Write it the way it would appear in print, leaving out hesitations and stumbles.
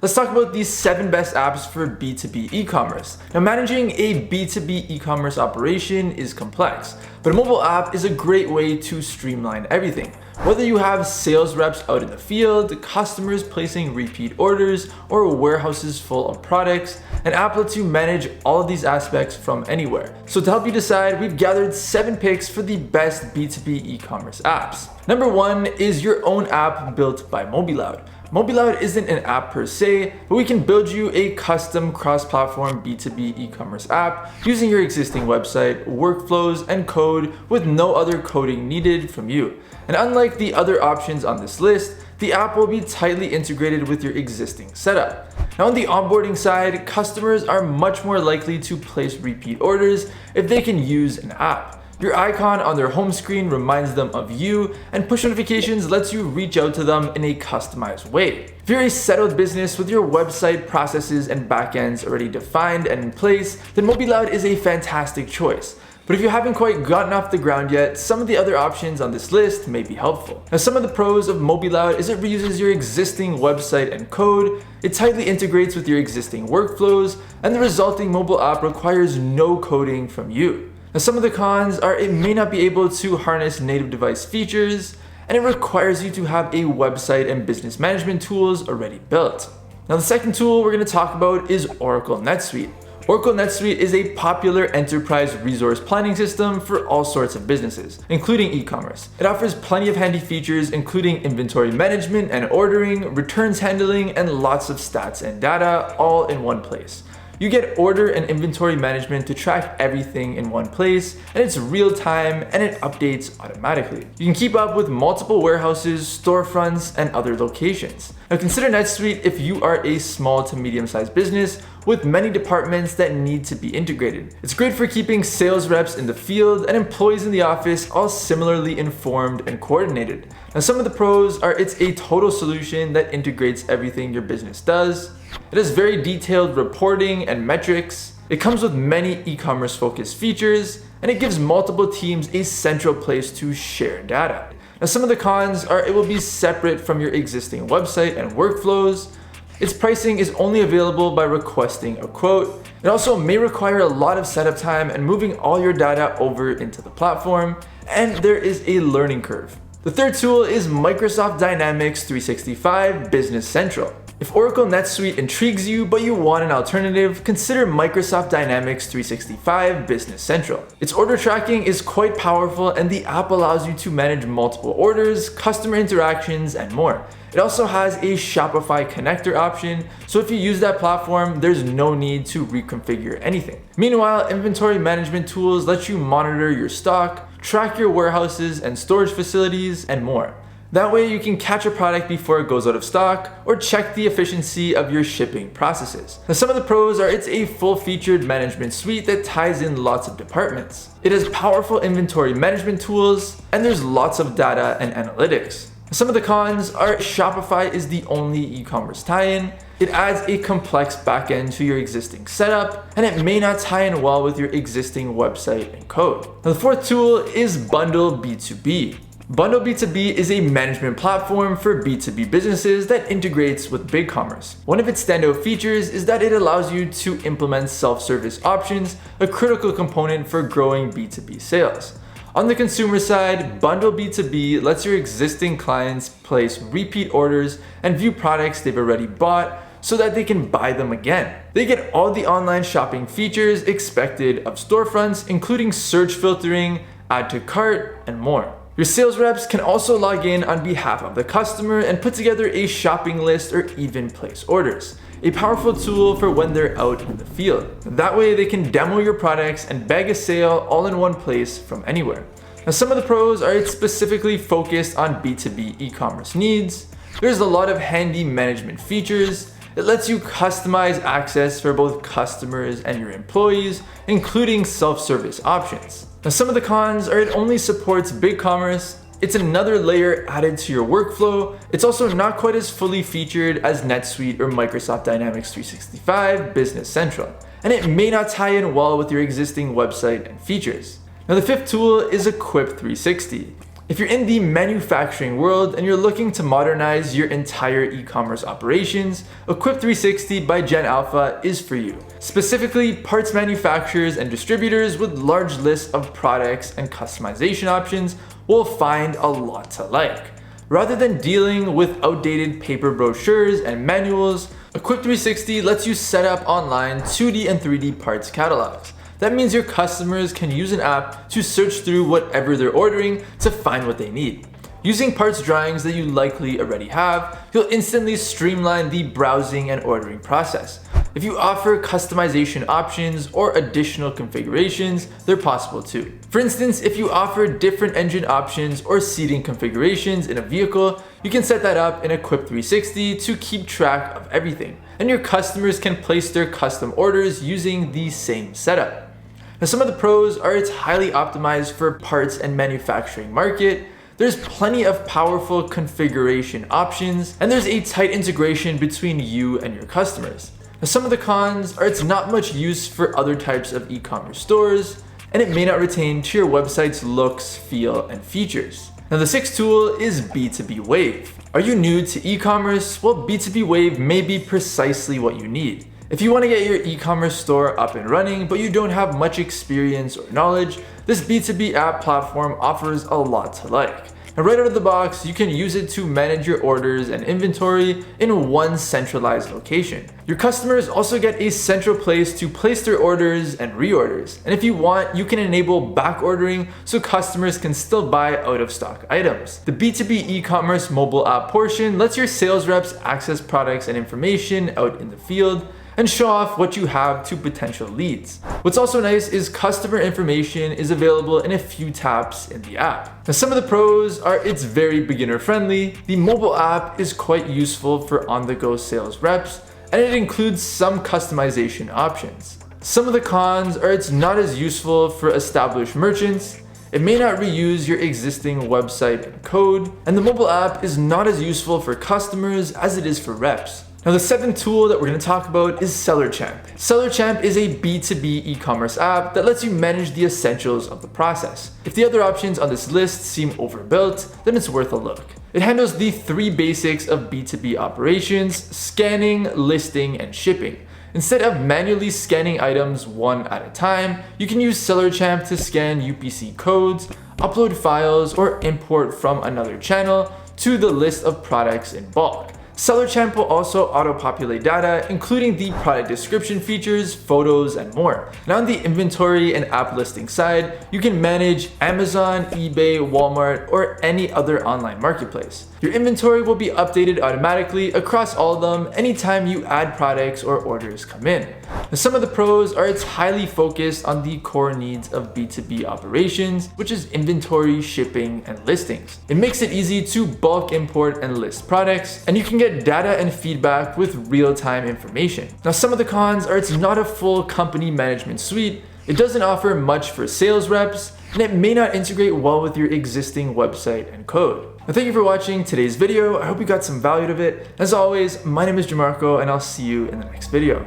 Let's talk about these 7 best apps for B2B e-commerce. Now, managing a B2B e-commerce operation is complex, but a mobile app is a great way to streamline everything. Whether you have sales reps out in the field, customers placing repeat orders, or warehouses full of products, an app lets you manage all of these aspects from anywhere. So to help you decide, we've gathered 7 picks for the best B2B e-commerce apps. Number 1 is your own app built by MobiLoud. MobiLoud isn't an app per se, but we can build you a custom cross-platform B2B e-commerce app using your existing website, workflows, and code with no other coding needed from you. And unlike the other options on this list, the app will be tightly integrated with your existing setup. Now, on the onboarding side, customers are much more likely to place repeat orders if they can use an app. Your icon on their home screen reminds them of you, and push notifications lets you reach out to them in a customized way. If you're a settled business with your website processes and backends already defined and in place, then MobiLoud is a fantastic choice. But if you haven't quite gotten off the ground yet, some of the other options on this list may be helpful. Now, some of the pros of MobiLoud is it reuses your existing website and code, it tightly integrates with your existing workflows, and the resulting mobile app requires no coding from you. Now, some of the cons are it may not be able to harness native device features, and it requires you to have a website and business management tools already built. Now, the second tool we're going to talk about is Oracle NetSuite. Oracle NetSuite is a popular enterprise resource planning system for all sorts of businesses, including e-commerce. It offers plenty of handy features, including inventory management and ordering, returns handling, and lots of stats and data all in one place. You get order and inventory management to track everything in one place, and it's real time and it updates automatically. You can keep up with multiple warehouses, storefronts, and other locations. Now, consider NetSuite if you are a small to medium-sized business with many departments that need to be integrated. It's great for keeping sales reps in the field and employees in the office all similarly informed and coordinated. Now, some of the pros are it's a total solution that integrates everything your business does. It has very detailed reporting and metrics. It comes with many e-commerce focused features, and it gives multiple teams a central place to share data. Now, some of the cons are it will be separate from your existing website and workflows. Its pricing is only available by requesting a quote. It also may require a lot of setup time and moving all your data over into the platform, and there is a learning curve. The third tool is Microsoft Dynamics 365 Business Central. If Oracle NetSuite intrigues you but you want an alternative, consider Microsoft Dynamics 365 Business Central. Its order tracking is quite powerful, and the app allows you to manage multiple orders, customer interactions, and more. It also has a Shopify connector option, so if you use that platform, there's no need to reconfigure anything. Meanwhile, inventory management tools let you monitor your stock, track your warehouses and storage facilities, and more. That way you can catch a product before it goes out of stock or check the efficiency of your shipping processes. Now, some of the pros are it's a full-featured management suite that ties in lots of departments. It has powerful inventory management tools, and there's lots of data and analytics. Some of the cons are Shopify is the only e-commerce tie-in. It adds a complex backend to your existing setup, and it may not tie in well with your existing website and code. Now, the fourth tool is Bundle B2B. Bundle B2B is a management platform for B2B businesses that integrates with BigCommerce. One of its standout features is that it allows you to implement self-service options, a critical component for growing B2B sales. On the consumer side, Bundle B2B lets your existing clients place repeat orders and view products they've already bought so that they can buy them again. They get all the online shopping features expected of storefronts, including search filtering, add to cart, and more. Your sales reps can also log in on behalf of the customer and put together a shopping list or even place orders. A powerful tool for when they're out in the field. That way they can demo your products and bag a sale all in one place from anywhere. Now, some of the pros are it's specifically focused on B2B e-commerce needs. There's a lot of handy management features. It lets you customize access for both customers and your employees, including self-service options. Now, some of the cons are it only supports BigCommerce. It's another layer added to your workflow. It's also not quite as fully featured as NetSuite or Microsoft Dynamics 365 Business Central, and it may not tie in well with your existing website and features. Now, the fifth tool is Equip 360. If you're in the manufacturing world and you're looking to modernize your entire e-commerce operations, Equip 360 by Gen Alpha is for you. Specifically, parts manufacturers and distributors with large lists of products and customization options will find a lot to like. Rather than dealing with outdated paper brochures and manuals, Equip 360 lets you set up online 2D and 3D parts catalogs. That means your customers can use an app to search through whatever they're ordering to find what they need. Using parts drawings that you likely already have, you'll instantly streamline the browsing and ordering process. If you offer customization options or additional configurations, they're possible too. For instance, if you offer different engine options or seating configurations in a vehicle, you can set that up in Equip 360 to keep track of everything, and your customers can place their custom orders using the same setup. Now, some of the pros are it's highly optimized for parts and manufacturing market. There's plenty of powerful configuration options, and there's a tight integration between you and your customers. Now, some of the cons are it's not much use for other types of e-commerce stores, and it may not retain to your website's looks, feel, and features. Now, the sixth tool is B2B Wave. Are you new to e-commerce? Well, B2B Wave may be precisely what you need. If you want to get your e-commerce store up and running, but you don't have much experience or knowledge, this B2B app platform offers a lot to like. Now, right out of the box, you can use it to manage your orders and inventory in one centralized location. Your customers also get a central place to place their orders and reorders. And if you want, you can enable back ordering so customers can still buy out of stock items. The B2B e-commerce mobile app portion lets your sales reps access products and information out in the field and show off what you have to potential leads. What's also nice is customer information is available in a few taps in the app. Now, some of the pros are it's very beginner friendly. The mobile app is quite useful for on-the-go sales reps, and it includes some customization options. Some of the cons are it's not as useful for established merchants. It may not reuse your existing website and code, and the mobile app is not as useful for customers as it is for reps. Now, the seventh tool that we're going to talk about is SellerChamp. SellerChamp is a B2B e-commerce app that lets you manage the essentials of the process. If the other options on this list seem overbuilt, then it's worth a look. It handles the three basics of B2B operations: scanning, listing, and shipping. Instead of manually scanning items one at a time, you can use SellerChamp to scan UPC codes, upload files, or import from another channel to the list of products in bulk. SellerChamp will also auto-populate data, including the product description features, photos, and more. Now, on the inventory and app listing side, you can manage Amazon, eBay, Walmart, or any other online marketplace. Your inventory will be updated automatically across all of them anytime you add products or orders come in. Now, some of the pros are it's highly focused on the core needs of B2B operations, which is inventory, shipping, and listings. It makes it easy to bulk import and list products, and you can get data and feedback with real-time information. Now, some of the cons are it's not a full company management suite, it doesn't offer much for sales reps, and it may not integrate well with your existing website and code. Now, thank you for watching today's video. I hope you got some value out of it. As always, my name is Jamarco, and I'll see you in the next video.